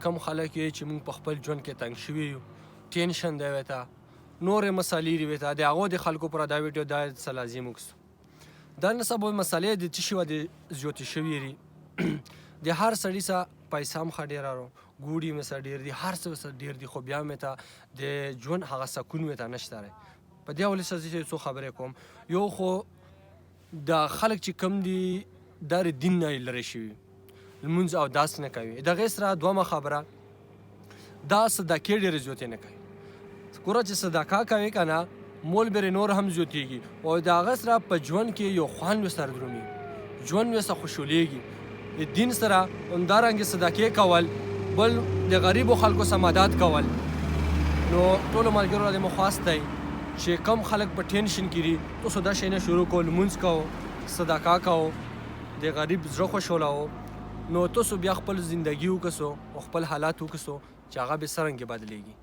کم خلک یې چې موږ په خپل ژوند کې تنګ شوي یو، ټینشن دی ورته، نورې مسالې دي ورته، د هغو د خلکو پر دا ویډیو دا څه لازم وکړو. دا نه سبا مسالې د څه شي وه د زیاتې شوي دي. د هر سړي سره پیسه هم ښه ډېره رو، ګوډي مې سره ډېر دي، هر څه سره ډېر دي، خو بیا مې ته د ژوند هغه سکون مې ته نشته دی. په دې حوالې سره زه څو خبرې کوم. یو خو دا خلک چې کم دي دا د دین نه لرې شوي، لمونځ او داس نه کوي. د هغې سره دویمه خبره دا صدقې ډېرې زیاتې نه کوي. ګوره چې صدقه کوي که نه مول برې نور هم زیاتېږي او د هغه سره په ژوند کې یو خوند ورسره درومي، ژوند ورسره خوشحالېږي. د دین سره همدارنګې صدقې کول، بل د غریبو خلکو سره مدد کول. نو ټولو ملګرو ته مې خواست دی چې کم خلک په ټینشن کې دي، تاسو دا شی نه شروع کوو، لمونځ کوو، صدقه کوو، د غریب زړه خوشحالوو، نو تاسو بیا خپل زندګي وکړو او خپل حالات وکړو چې هغه به څرنګه بدلیږي.